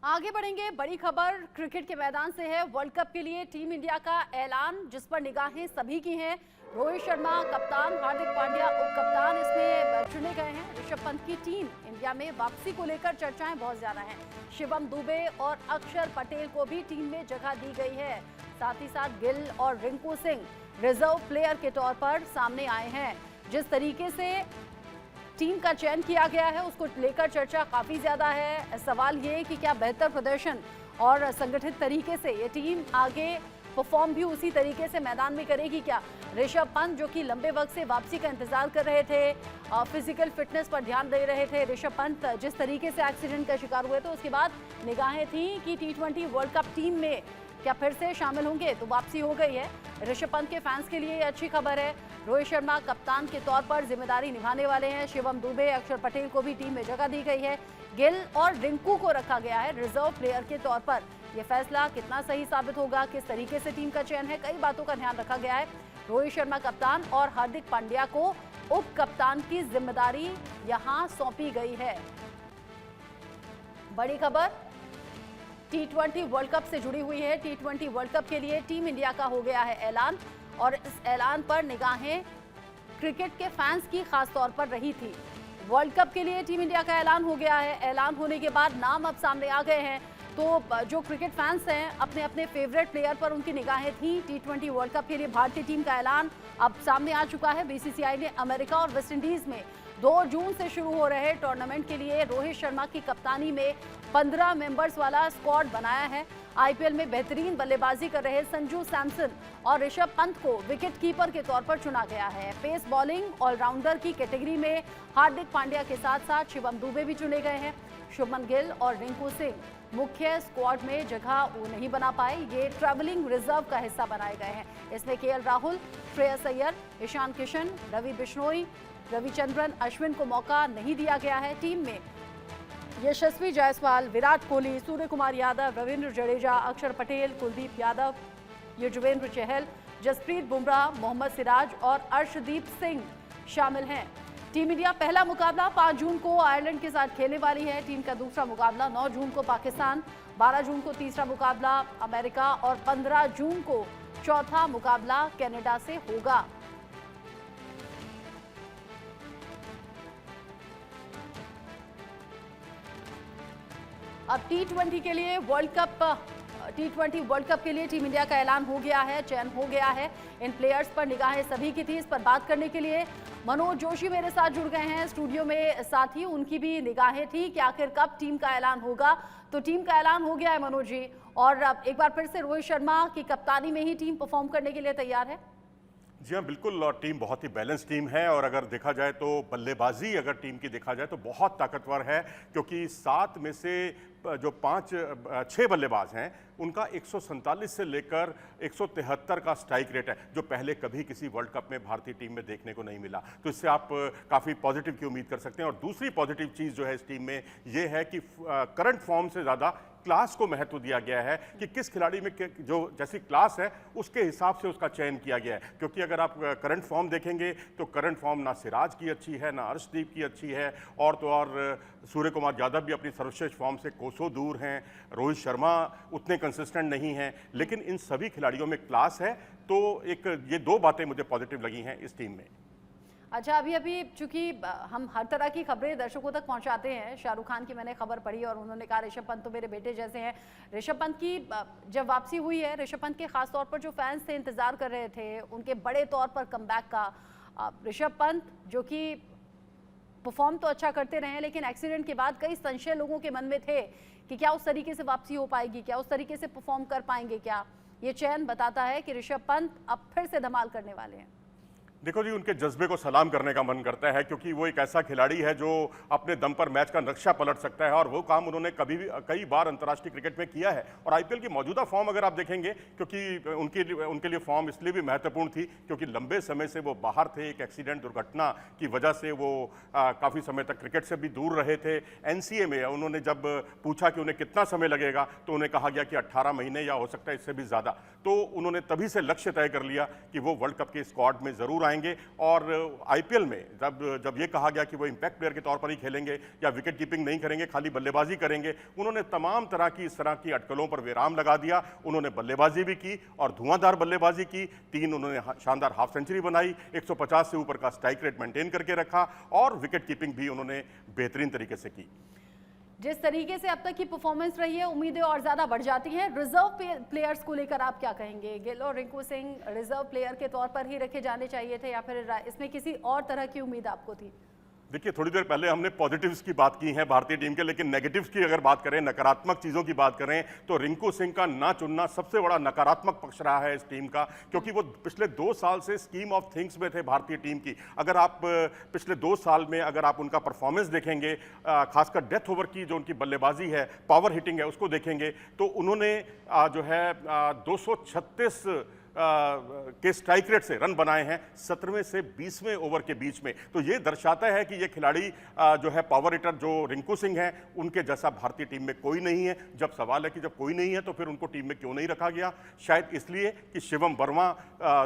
आगे बढ़ेंगे। बड़ी खबर क्रिकेट के मैदान से है। वर्ल्ड कप के लिए टीम इंडिया का ऐलान, जिस पर निगाहें सभी की हैं। रोहित शर्मा कप्तान, हार्दिक पांड्या उप कप्तान इसमें चुने गए हैं। ऋषभ पंत की टीम इंडिया में वापसी को लेकर चर्चाएं बहुत ज्यादा हैं। शिवम दुबे और अक्षर पटेल को भी टीम में जगह दी गई है। साथ ही साथ गिल और रिंकू सिंह रिजर्व प्लेयर के तौर पर सामने आए हैं। जिस तरीके से टीम का चयन किया गया है उसको लेकर चर्चा काफी ज्यादा है। सवाल ये कि क्या बेहतर प्रदर्शन और संगठित तरीके से ये टीम आगे परफॉर्म भी उसी तरीके से मैदान में करेगी क्या? ऋषभ पंत जो कि लंबे वक्त से वापसी का इंतजार कर रहे थे, फिजिकल फिटनेस पर ध्यान दे रहे थे। ऋषभ पंत जिस तरीके से एक्सीडेंट का शिकार हुए थे उसके बाद निगाहें थी कि T20 वर्ल्ड कप टीम में क्या फिर से शामिल होंगे, तो वापसी हो गई है। ऋषभ पंत के फैंस के लिए ये अच्छी खबर है। रोहित शर्मा कप्तान के तौर पर जिम्मेदारी निभाने वाले हैं। शिवम दुबे, अक्षर पटेल को भी टीम में जगह दी गई है। गिल और रिंकू को रखा गया है रिजर्व प्लेयर के तौर पर। यह फैसला कितना सही साबित होगा, किस तरीके से टीम का चयन है, कई बातों का ध्यान रखा गया है। रोहित शर्मा कप्तान और हार्दिक पांड्या को उप कप्तान की जिम्मेदारी यहां सौंपी गई है। बड़ी खबर T20 वर्ल्ड कप से जुड़ी हुई है। T20 वर्ल्ड कप के लिए टीम इंडिया का हो गया है ऐलान, और इस ऐलान पर निगाहें क्रिकेट के फैंस की खास तौर पर रही थी। वर्ल्ड कप के लिए टीम इंडिया का ऐलान हो गया है। ऐलान होने के बाद नाम अब सामने आ गए हैं, तो जो क्रिकेट फैंस हैं अपने अपने फेवरेट प्लेयर पर उनकी निगाहें थी। T20 वर्ल्ड कप के लिए भारतीय टीम का ऐलान अब सामने आ चुका है। BCCI ने अमेरिका और वेस्टइंडीज में 2 जून से शुरू हो रहे टूर्नामेंट के लिए रोहित शर्मा की कप्तानी में 15 मेंबर्स वाला स्क्वाड बनाया है। IPL में बेहतरीन बल्लेबाजी कर रहे संजू सैमसन और ऋषभ पंत को विकेट कीपर के तौर पर चुना गया है। पेस बॉलिंग ऑलराउंडर की कैटेगरी में हार्दिक पांड्या के साथ साथ शिवम दुबे भी चुने गए हैं। शुभमन गिल और रिंकू सिंह मुख्य स्क्वाड में जगह वो नहीं बना पाए, ये ट्रैवलिंग रिजर्व का हिस्सा बनाए गए हैं। इसमें KL राहुल, श्रेयस अय्यर, ईशान किशन, रवि बिश्नोई, रविचंद्रन अश्विन को मौका नहीं दिया गया है। टीम में यशस्वी जायसवाल, विराट कोहली, सूर्य कुमार यादव, रविंद्र जडेजा, अक्षर पटेल, कुलदीप यादव, युजवेंद्र चहल, जसप्रीत बुमराह, मोहम्मद सिराज और अर्शदीप सिंह शामिल हैं। टीम इंडिया पहला मुकाबला 5 जून को आयरलैंड के साथ खेलने वाली है। टीम का दूसरा मुकाबला 9 जून को पाकिस्तान, 12 जून को तीसरा मुकाबला अमेरिका और 15 जून को चौथा मुकाबला कनाडा से होगा। अब T20 के लिए T20 वर्ल्ड कप के लिए टीम इंडिया का ऐलान हो गया है, चयन हो गया है। इन प्लेयर्स पर निगाहें सभी की थी। इस पर बात करने के लिए मनोज जोशी मेरे साथ जुड़ गए हैं स्टूडियो में। साथ ही उनकी भी निगाहें थी कि आखिर कब टीम का ऐलान होगा। तो टीम का ऐलान हो गया है मनोज जी, और अब एक बार फिर से रोहित शर्मा की कप्तानी में ही टीम परफॉर्म करने के लिए तैयार है। जी हाँ, बिल्कुल। और टीम बहुत ही बैलेंस टीम है, और अगर देखा जाए तो बल्लेबाजी अगर टीम की देखा जाए तो बहुत ताकतवर है, क्योंकि 7 में से जो 6 बल्लेबाज हैं उनका 147 से लेकर 173 का स्ट्राइक रेट है, जो पहले कभी किसी वर्ल्ड कप में भारतीय टीम में देखने को नहीं मिला। तो इससे आप काफ़ी पॉजिटिव की उम्मीद कर सकते हैं। और दूसरी पॉजिटिव चीज़ जो है इस टीम में ये है कि करंट फॉर्म से ज़्यादा क्लास को महत्व दिया गया है, कि किस खिलाड़ी में जो जैसी क्लास है उसके हिसाब से उसका चयन किया गया है। क्योंकि अगर आप करंट फॉर्म देखेंगे तो करंट फॉर्म ना सिराज की अच्छी है, ना अर्शदीप की अच्छी है, और तो और सूर्य कुमार यादव भी अपनी सर्वश्रेष्ठ फॉर्म से कोसों दूर हैं। रोहित शर्मा उतने कंसिस्टेंट नहीं हैं, लेकिन इन सभी खिलाड़ियों में क्लास है। तो ये 2 बातें मुझे पॉजिटिव लगी हैं इस टीम में। अच्छा, अभी चूंकि हम हर तरह की खबरें दर्शकों तक पहुंचाते हैं, शाहरुख खान की मैंने खबर पढ़ी और उन्होंने कहा ऋषभ पंत तो मेरे बेटे जैसे हैं। ऋषभ पंत की जब वापसी हुई है, ऋषभ पंत के खास तौर पर जो फैंस थे इंतजार कर रहे थे उनके बड़े तौर पर कमबैक का। ऋषभ पंत जो कि परफॉर्म तो अच्छा करते रहे, लेकिन एक्सीडेंट के बाद कई संशय लोगों के मन में थे कि क्या उस तरीके से वापसी हो पाएगी, क्या उस तरीके से परफॉर्म कर पाएंगे। क्या ये चयन बताता है कि ऋषभ पंत अब फिर से धमाल करने वाले हैं? देखो जी, उनके जज्बे को सलाम करने का मन करता है, क्योंकि वो एक ऐसा खिलाड़ी है जो अपने दम पर मैच का नक्शा पलट सकता है, और वो काम उन्होंने कई बार अंतर्राष्ट्रीय क्रिकेट में किया है। और IPL की मौजूदा फॉर्म अगर आप देखेंगे, क्योंकि उनके लिए फॉर्म इसलिए भी महत्वपूर्ण थी क्योंकि लंबे समय से वो बाहर थे। एक एक्सीडेंट दुर्घटना की वजह से वो काफ़ी समय तक क्रिकेट से भी दूर रहे थे। NCA में उन्होंने जब पूछा कि उन्हें कितना समय लगेगा, तो उन्हें कहा गया कि 18 महीने या हो सकता है इससे भी ज़्यादा। तो उन्होंने तभी से लक्ष्य तय कर लिया कि वो वर्ल्ड कप के स्क्वाड में ज़रूर आएंगे। और आईपीएल में जब ये कहा गया कि वो इंपैक्ट प्लेयर के तौर पर ही खेलेंगे या विकेट कीपिंग नहीं करेंगे, खाली बल्लेबाजी करेंगे, उन्होंने तमाम तरह की इस तरह की अटकलों पर विराम लगा दिया। उन्होंने बल्लेबाजी भी की और धुआंधार बल्लेबाजी की, 3 उन्होंने शानदार हाफ सेंचुरी बनाई, 150 से ऊपर का स्ट्राइक रेट मेंटेन करके रखा और विकेट कीपिंग भी उन्होंने बेहतरीन तरीके से की। जिस तरीके से अब तक की परफॉर्मेंस रही है, उम्मीदें और ज्यादा बढ़ जाती हैं। रिजर्व प्लेयर्स को लेकर आप क्या कहेंगे? गिल और रिंकू सिंह रिजर्व प्लेयर के तौर पर ही रखे जाने चाहिए थे या फिर इसमें किसी और तरह की उम्मीद आपको थी? देखिए, थोड़ी देर पहले हमने पॉजिटिव्स की बात की है भारतीय टीम के, लेकिन नेगेटिव्स की अगर बात करें, नकारात्मक चीज़ों की बात करें, तो रिंकू सिंह का ना चुनना सबसे बड़ा नकारात्मक पक्ष रहा है इस टीम का, क्योंकि वो पिछले 2 साल से स्कीम ऑफ थिंग्स में थे भारतीय टीम की। अगर आप पिछले 2 साल में अगर आप उनका परफॉर्मेंस देखेंगे, खासकर डेथ ओवर की जो उनकी बल्लेबाजी है, पावर हिटिंग है, उसको देखेंगे तो उन्होंने जो है 236 के स्ट्राइक रेट से रन बनाए हैं 17वें से 20वें ओवर के बीच में। तो ये दर्शाता है कि ये खिलाड़ी जो है पावर हिटर जो रिंकू सिंह हैं, उनके जैसा भारतीय टीम में कोई नहीं है। जब सवाल है कि जब कोई नहीं है तो फिर उनको टीम में क्यों नहीं रखा गया? शायद इसलिए कि शिवम वर्मा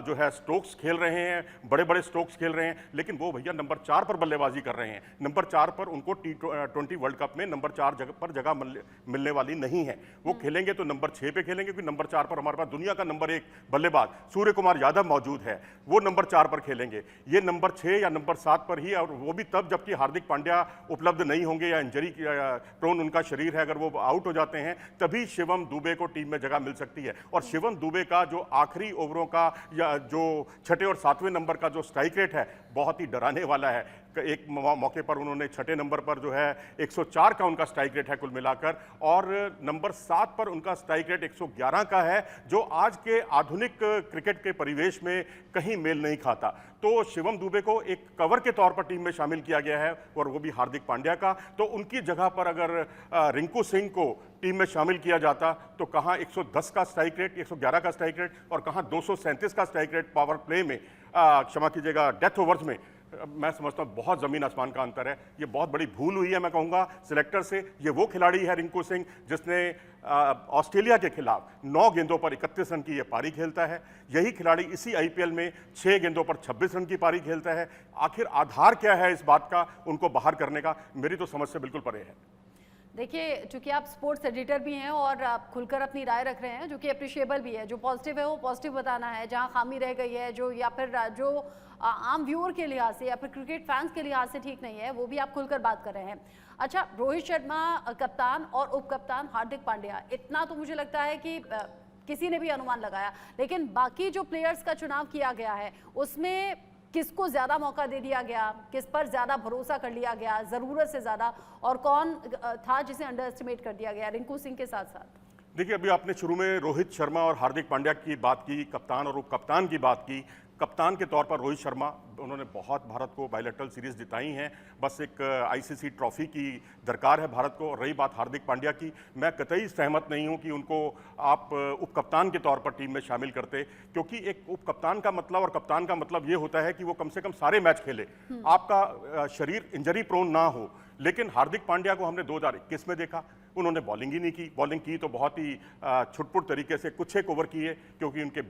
जो है स्ट्रोक्स खेल रहे हैं, बड़े बड़े स्ट्रोक्स खेल रहे हैं, लेकिन वो भैया नंबर 4 पर बल्लेबाजी कर रहे हैं। नंबर 4 पर उनको T20 वर्ल्ड कप में नंबर 4 पर जगह मिलने वाली नहीं है। वो खेलेंगे तो नंबर 6 पे खेलेंगे, क्योंकि नंबर 4 पर हमारे पास दुनिया का नंबर 1 बल्लेबाज सूर्य कुमार यादव मौजूद है, वो नंबर 4 पर खेलेंगे। ये नंबर 6 या नंबर 7 पर ही, और वो भी तब जबकि हार्दिक पांड्या उपलब्ध नहीं होंगे या इंजरी प्रोन उनका शरीर है, अगर वो आउट हो जाते हैं तभी शिवम दुबे को टीम में जगह मिल सकती है। और शिवम दुबे का जो आखिरी ओवरों का या जो 6ठे और 7वें नंबर का जो स्ट्राइक रेट है, बहुत ही डराने वाला है। एक मौके पर उन्होंने 6ठे नंबर पर जो है 104 का उनका स्ट्राइक रेट है कुल मिलाकर, और नंबर 7 पर उनका स्ट्राइक रेट 111 का है, जो आज के आधुनिक क्रिकेट के परिवेश में कहीं मेल नहीं खाता। तो शिवम दुबे को एक कवर के तौर पर टीम में शामिल किया गया है, और वो भी हार्दिक पांड्या का। तो उनकी जगह पर अगर रिंकू सिंह को टीम में शामिल किया जाता तो कहाँ 110 का स्ट्राइक रेट, 111 का स्ट्राइक रेट, और कहाँ 237 का स्ट्राइक रेट पावर प्ले में, क्षमा कीजिएगा डेथ ओवर्स में। मैं समझता हूँ बहुत ज़मीन आसमान का अंतर है। ये बहुत बड़ी भूल हुई है, मैं कहूँगा सिलेक्टर से। ये वो खिलाड़ी है रिंकू सिंह जिसने ऑस्ट्रेलिया के खिलाफ 9 गेंदों पर 31 रन की ये पारी खेलता है। यही खिलाड़ी इसी आईपीएल में 6 गेंदों पर 26 रन की पारी खेलता है। आखिर आधार क्या है इस बात का उनको बाहर करने का? मेरी तो समझ से बिल्कुल परे है। देखिए, चूंकि आप स्पोर्ट्स एडिटर भी हैं और आप खुलकर अपनी राय रख रहे हैं, जो कि अप्रिशिएबल भी है। जो पॉजिटिव है वो पॉजिटिव बताना है, जहां खामी रह गई है जो, या फिर जो आम व्यूअर के लिहाज से या फिर क्रिकेट फैंस के लिहाज से ठीक नहीं है, वो भी आप खुलकर बात कर रहे हैं। अच्छा, रोहित शर्मा कप्तान और उप कप्तान हार्दिक पांड्या, इतना तो मुझे लगता है कि किसी ने भी अनुमान लगाया, लेकिन बाकी जो प्लेयर्स का चुनाव किया गया है उसमें किसको ज्यादा मौका दे दिया गया, किस पर ज्यादा भरोसा कर लिया गया जरूरत से ज्यादा, और कौन था जिसे अंडर एस्टिमेट कर दिया गया रिंकू सिंह के साथ साथ? देखिए, अभी आपने शुरू में रोहित शर्मा और हार्दिक पांड्या की बात की, कप्तान और उप कप्तान की बात की। कप्तान के तौर पर रोहित शर्मा, उन्होंने बहुत भारत को बायलैटरल सीरीज जिताई हैं, बस एक आईसीसी ट्रॉफी की दरकार है भारत को। और रही बात हार्दिक पांड्या की, मैं कतई सहमत नहीं हूं कि उनको आप उप कप्तान के तौर पर टीम में शामिल करते, क्योंकि एक उप कप्तान का मतलब और कप्तान का मतलब ये होता है कि वो कम से कम सारे मैच खेले, आपका शरीर इंजरी प्रोन ना हो। लेकिन हार्दिक पांड्या को हमने 2021 में देखा, उन्होंने बॉलिंग ही नहीं की। बॉलिंग की तो बहुत ही छुटपुट तरीके से कुछ एक ओवर किए, क्योंकि उनके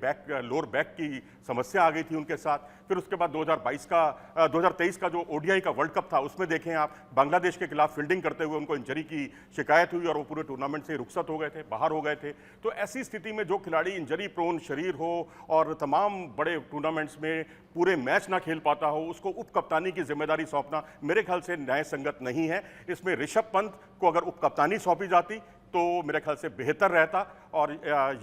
लोअर बैक की समस्या आ गई थी उनके साथ। फिर उसके बाद 2023 का जो ओडीआई का वर्ल्ड कप था, उसमें देखें आप, बांग्लादेश के खिलाफ फील्डिंग करते हुए उनको इंजरी की शिकायत हुई और वो पूरे टूर्नामेंट से रुखसत हो गए थे, बाहर हो गए थे। तो ऐसी स्थिति में जो खिलाड़ी इंजरी प्रोन शरीर हो और तमाम बड़े टूर्नामेंट्स में पूरे मैच ना खेल पाता हो, उसको उप कप्तानी की जिम्मेदारी सौंपना मेरे ख्याल से न्याय संगत नहीं है। इसमें ऋषभ पंत को अगर उप कप्तानी सौंपी जाती तो मेरे ख्याल से बेहतर रहता, और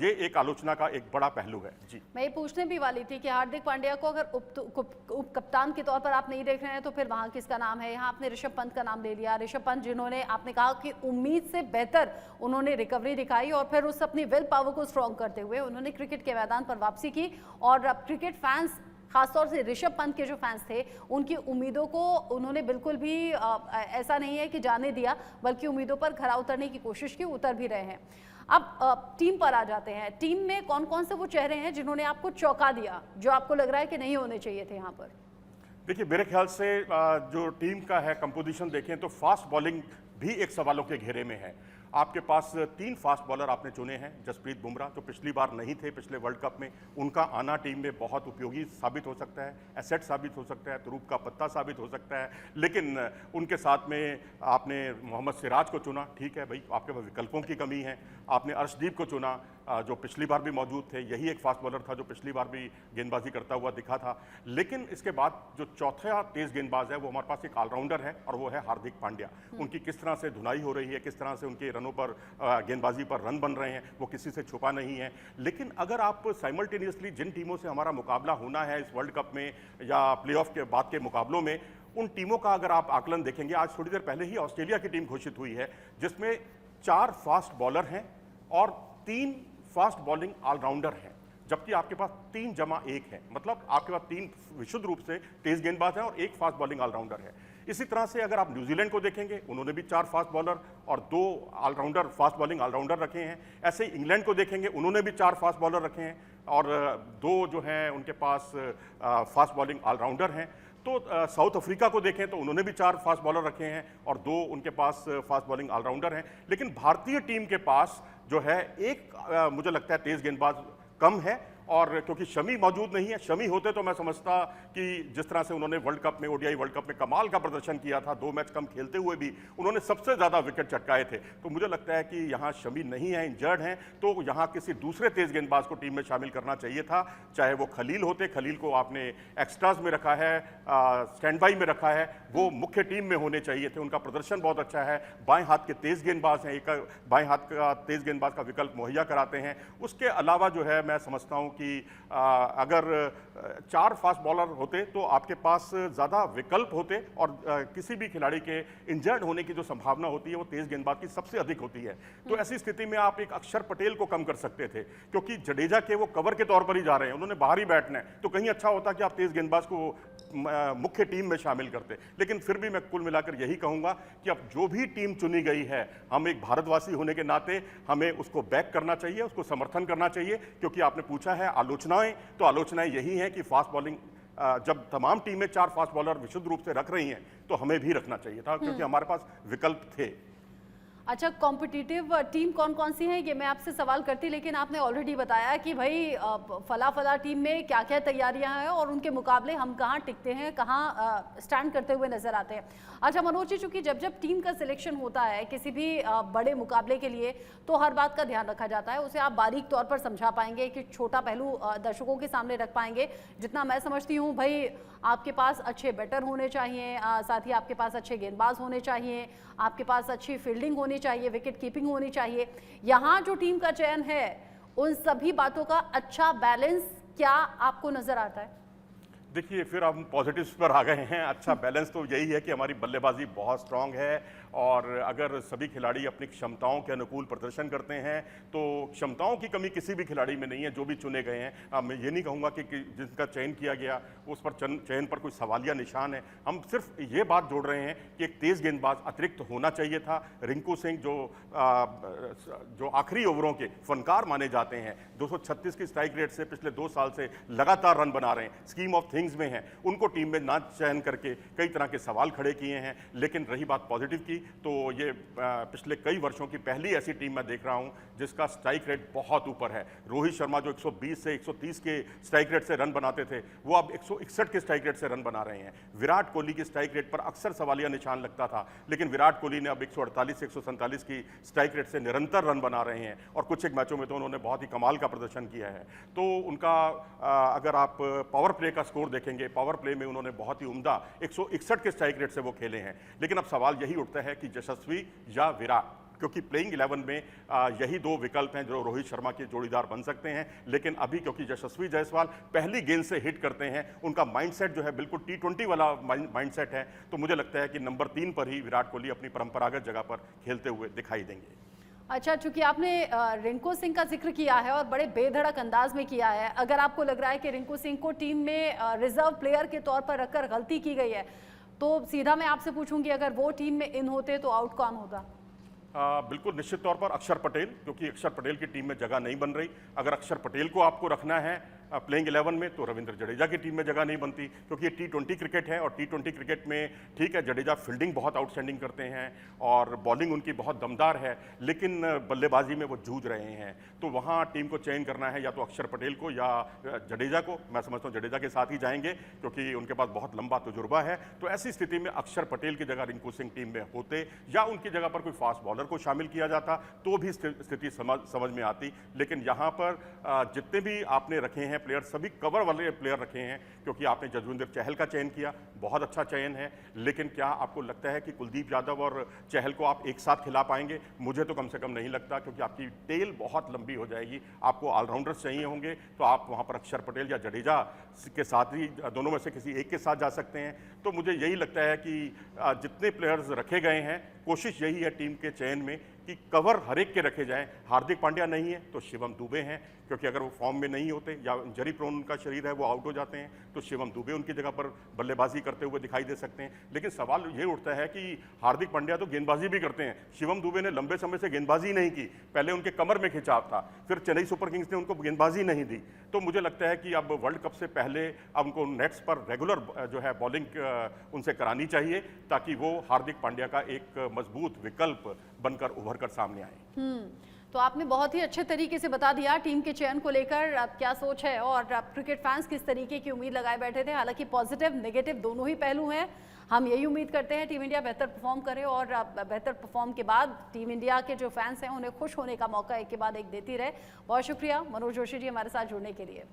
ये एक आलोचना का एक बड़ा पहलू है। जी, मैं ये पूछने भी वाली थी कि हार्दिक पांड्या को अगर उप कप्तान के तौर पर आप नहीं देख रहे हैं तो फिर वहां किसका नाम है? यहाँ आपने ऋषभ पंत का नाम ले लिया। ऋषभ पंत जिन्होंने, आपने कहा कि उम्मीद से बेहतर उन्होंने रिकवरी दिखाई और फिर उस अपनी विल पावर को स्ट्रॉन्ग करते हुए उन्होंने क्रिकेट के मैदान पर वापसी की, और अब क्रिकेट फैंस, खासतौर से ऋषभ पंत के जो फैंस थे, उनकी उम्मीदों को उन्होंने बिल्कुल भी ऐसा नहीं है कि जाने दिया, बल्कि उम्मीदों पर खरा उतरने की कोशिश की, उतर भी रहे हैं। अब टीम पर आ जाते हैं। टीम में कौन कौन से वो चेहरे हैं जिन्होंने आपको चौंका दिया, जो आपको लग रहा है कि नहीं होने चाहिए थे यहाँ पर? देखिए, मेरे ख्याल से जो टीम का है कंपोजिशन देखें तो फास्ट बॉलिंग भी एक सवालों के घेरे में है। आपके पास 3 फास्ट बॉलर आपने चुने हैं। जसप्रीत बुमराह जो पिछली बार नहीं थे पिछले वर्ल्ड कप में, उनका आना टीम में बहुत उपयोगी साबित हो सकता है, एसेट साबित हो सकता है, तुरूप का पत्ता साबित हो सकता है। लेकिन उनके साथ में आपने मोहम्मद सिराज को चुना, ठीक है भाई, आपके पास विकल्पों की कमी है। आपने अर्शदीप को चुना जो पिछली बार भी मौजूद थे, यही एक फास्ट बॉलर था जो पिछली बार भी गेंदबाजी करता हुआ दिखा था। लेकिन इसके बाद जो चौथा तेज गेंदबाज है वो हमारे पास एक ऑलराउंडर है और वो है हार्दिक पांड्या। उनकी किस तरह से धुनाई हो रही है, किस तरह से उनके रनों पर गेंदबाजी पर रन बन रहे हैं, वो किसी से छुपा नहीं है। लेकिन अगर आप साइमल्टेनियसली जिन टीमों से हमारा मुकाबला होना है इस वर्ल्ड कप में या प्लेऑफ के बाद के मुकाबलों में, उन टीमों का अगर आप आकलन देखेंगे, आज थोड़ी देर पहले ही ऑस्ट्रेलिया की टीम घोषित हुई है जिसमें 4 फास्ट बॉलर हैं और 3 फास्ट बॉलिंग ऑलराउंडर हैं, जबकि आपके पास 3 जमा 1 है। मतलब आपके पास 3 विशुद्ध रूप से तेज गेंदबाज हैं और 1 फास्ट बॉलिंग ऑलराउंडर है। इसी तरह से अगर आप न्यूजीलैंड को देखेंगे, उन्होंने भी 4 फास्ट बॉलर और 2 ऑलराउंडर फास्ट बॉलिंग ऑलराउंडर रखे हैं। ऐसे इंग्लैंड को देखेंगे, उन्होंने भी 4 फास्ट बॉलर रखे हैं और 2 जो हैं उनके पास फास्ट बॉलिंग ऑलराउंडर हैं। तो साउथ अफ्रीका को देखें तो उन्होंने भी 4 फास्ट बॉलर रखे हैं और 2 उनके पास फास्ट बॉलिंग ऑलराउंडर हैं। लेकिन भारतीय टीम के पास जो है एक मुझे लगता है तेज गेंदबाज कम है, और क्योंकि शमी मौजूद नहीं है। शमी होते तो मैं समझता कि जिस तरह से उन्होंने वर्ल्ड कप में, ओडीआई वर्ल्ड कप में कमाल का प्रदर्शन किया था, 2 मैच कम खेलते हुए भी उन्होंने सबसे ज़्यादा विकेट चटकाए थे। तो मुझे लगता है कि यहाँ शमी नहीं है, इंजर्ड हैं, तो यहाँ किसी दूसरे तेज गेंदबाज को टीम में शामिल करना चाहिए था। चाहे वो खलील होते, खलील को आपने एक्स्ट्राज में रखा है, स्टैंड बाई में रखा है, वो मुख्य टीम में होने चाहिए थे। उनका प्रदर्शन बहुत अच्छा है, बाएं हाथ के तेज गेंदबाज हैं, एक बाएं हाथ का तेज गेंदबाज का विकल्प मुहैया कराते हैं। उसके अलावा जो है मैं समझता हूँ कि अगर 4 फास्ट बॉलर होते तो आपके पास ज़्यादा विकल्प होते और किसी भी खिलाड़ी के इंजर्ड होने की जो संभावना होती है वो तेज गेंदबाज की सबसे अधिक होती है। तो ऐसी स्थिति में आप एक अक्षर पटेल को कम कर सकते थे, क्योंकि जडेजा के वो कवर के तौर पर ही जा रहे हैं, उन्होंने बाहर ही बैठना है। तो कहीं अच्छा होता कि आप तेज गेंदबाज को मुख्य टीम में शामिल करते। लेकिन फिर भी मैं कुल मिलाकर यही कहूंगा कि अब जो भी टीम चुनी गई है, हम एक भारतवासी होने के नाते हमें उसको बैक करना चाहिए, उसको समर्थन करना चाहिए। क्योंकि आपने पूछा है आलोचनाएं, तो आलोचनाएं यही हैं कि फास्ट बॉलिंग जब तमाम टीमें 4 फास्ट बॉलर विशुद्ध रूप से रख रही हैं तो हमें भी रखना चाहिए था, क्योंकि हमारे पास विकल्प थे। अच्छा, कॉम्पिटिटिव टीम कौन कौन सी है ये मैं आपसे सवाल करती, लेकिन आपने ऑलरेडी बताया कि भाई फला टीम में क्या क्या तैयारियां हैं और उनके मुकाबले हम कहाँ टिकते हैं, कहाँ स्टैंड करते हुए नजर आते हैं। अच्छा मनोज जी, चूंकि जब टीम का सिलेक्शन होता है किसी भी बड़े मुकाबले के लिए तो हर बात का ध्यान रखा जाता है, उसे आप बारीक तौर पर समझा पाएंगे कि छोटा पहलू दर्शकों के सामने रख पाएंगे। जितना मैं समझती हूँ भाई, आपके पास अच्छे बैटर होने चाहिए, साथ ही आपके पास अच्छे गेंदबाज होने चाहिए, आपके पास अच्छी फील्डिंग होनी चाहिए, विकेट कीपिंग होनी चाहिए। यहाँ जो टीम का चयन है उन सभी बातों का अच्छा बैलेंस क्या आपको नजर आता है? देखिए, फिर हम पॉजिटिव्स पर आ गए हैं। अच्छा बैलेंस तो यही है कि हमारी बल्लेबाजी बहुत स्ट्रांग है और अगर सभी खिलाड़ी अपनी क्षमताओं के अनुकूल प्रदर्शन करते हैं तो क्षमताओं की कमी किसी भी खिलाड़ी में नहीं है जो भी चुने गए हैं। मैं ये नहीं कहूँगा कि जिनका चयन किया गया उस पर चयन पर कोई सवालिया निशान है। हम सिर्फ ये बात जोड़ रहे हैं कि एक तेज़ गेंदबाज अतिरिक्त होना चाहिए था। रिंकू सिंह जो आखिरी ओवरों के फनकार माने जाते हैं, 236 की स्ट्राइक रेट से पिछले 2 साल से लगातार रन बना रहे हैं, स्कीम ऑफ थिंग्स में हैं, उनको टीम में ना चयन करके कई तरह के सवाल खड़े किए हैं। लेकिन रही बात पॉजिटिव की, तो ये पिछले कई वर्षों की पहली ऐसी टीम मैं देख रहा हूं जिसका स्ट्राइक रेट बहुत ऊपर है। रोहित शर्मा जो 120 से 130 के स्ट्राइक रेट से रन बनाते थे, वो अब 161 के स्ट्राइक रेट से रन बना रहे हैं। विराट कोहली की स्ट्राइक रेट पर अक्सर सवालिया निशान लगता था, लेकिन विराट कोहली ने अब 148 से 147 की स्ट्राइक रेट से निरंतर रन बना रहे हैं और कुछ एक मैचों में तो उन्होंने बहुत ही कमाल का प्रदर्शन किया है। तो उनका अगर आप पावर प्ले का स्कोर देखेंगे, पावर प्ले में उन्होंने बहुत ही उम्दा 161 के स्ट्राइक रेट से वो खेले हैं। लेकिन अब सवाल यही उठता है कि यशस्वी या विराट, क्योंकि प्लेइंग 11 में यही 2 विकल्प हैं जो रोहित शर्मा के जोड़ीदार बन सकते हैं। लेकिन अभी क्योंकि यशस्वी जायसवाल पहली गेंद से हिट करते हैं, उनका माइंडसेट जो है बिल्कुल T20 वाला माइंडसेट है, तो मुझे लगता है कि नंबर 3 पर ही विराट कोहली अपनी परंपरागत जगह पर खेलते हुए दिखाई देंगे। अच्छा, चूंकि आपने रिंकू सिंह का जिक्र किया है और बड़े बेधड़क अंदाज में किया है, अगर आपको लग रहा है कि रिंकू सिंह को टीम में रिजर्व प्लेयर के तौर पर रखकर गलती की गई है, तो सीधा मैं आपसे पूछूंगी अगर वो टीम में इन होते तो आउट कौन होता? बिल्कुल निश्चित तौर पर अक्षर पटेल, क्योंकि अक्षर पटेल की टीम में जगह नहीं बन रही। अगर अक्षर पटेल को आपको रखना है प्लेइंग 11 में तो रविंद्र जडेजा की टीम में जगह नहीं बनती, क्योंकि ये T20 क्रिकेट है और T20 क्रिकेट में ठीक है जडेजा फील्डिंग बहुत आउटस्टैंडिंग करते हैं और बॉलिंग उनकी बहुत दमदार है, लेकिन बल्लेबाजी में वो जूझ रहे हैं। तो वहाँ टीम को चयन करना है या तो अक्षर पटेल को या जडेजा को। मैं समझता हूँ जडेजा के साथ ही जाएंगे क्योंकि उनके पास बहुत लंबा तजुर्बा है। तो ऐसी स्थिति में अक्षर पटेल की जगह रिंकू सिंह टीम में होते या उनकी जगह पर कोई फास्ट बॉलर को शामिल किया जाता तो भी स्थिति समझ में आती। लेकिन यहाँ पर जितने भी आपने रखे हैं प्लेयर, सभी कवर वाले प्लेयर रखे हैं, क्योंकि आपने जसविंदर चहल का चयन किया, बहुत अच्छा चयन है। लेकिन क्या आपको लगता है कि कुलदीप यादव और चहल को आप एक साथ खिला पाएंगे? मुझे तो कम से कम नहीं लगता, क्योंकि आपकी टेल बहुत लंबी हो जाएगी। आपको ऑलराउंडर्स चाहिए होंगे तो आप वहाँ पर अक्षर पटेल या जडेजा के साथ ही दोनों में से किसी एक के साथ जा सकते हैं। तो मुझे यही लगता है कि जितने प्लेयर्स रखे गए हैं, कोशिश यही है टीम के चयन में कि कवर हर एक के रखे जाएं। हार्दिक पांड्या नहीं है तो शिवम दुबे हैं, क्योंकि अगर वो फॉर्म में नहीं होते या इंजरी प्रोन उनका शरीर है, वो आउट हो जाते हैं, तो शिवम दुबे उनकी जगह पर बल्लेबाजी करते हुए दिखाई दे सकते हैं। लेकिन सवाल ये उठता है कि हार्दिक पांड्या तो गेंदबाजी भी करते हैं, शिवम दुबे ने लंबे समय से गेंदबाजी नहीं की। पहले उनके कमर में खिंचाव था, फिर चेन्नई सुपर किंग्स ने उनको गेंदबाजी नहीं दी। तो मुझे लगता है कि अब वर्ल्ड कप से पहले अब उनको नेट्स पर रेगुलर जो है बॉलिंग उनसे करानी चाहिए, ताकि वो हार्दिक पांड्या का एक मजबूत विकल्प बनकर उभर कर सामने आए। तो आपने बहुत ही अच्छे तरीके से बता दिया टीम के चयन को लेकर अब क्या सोच है और अब क्रिकेट फैंस किस तरीके की उम्मीद लगाए बैठे थे। हालांकि पॉजिटिव नेगेटिव दोनों ही पहलू हैं। हम यही उम्मीद करते हैं टीम इंडिया बेहतर परफॉर्म करे और बेहतर परफॉर्म के बाद टीम इंडिया के जो फैंस हैं उन्हें खुश होने का मौका एक के बाद एक देती रहे। बहुत शुक्रिया मनोज जोशी जी हमारे साथ जुड़ने के लिए।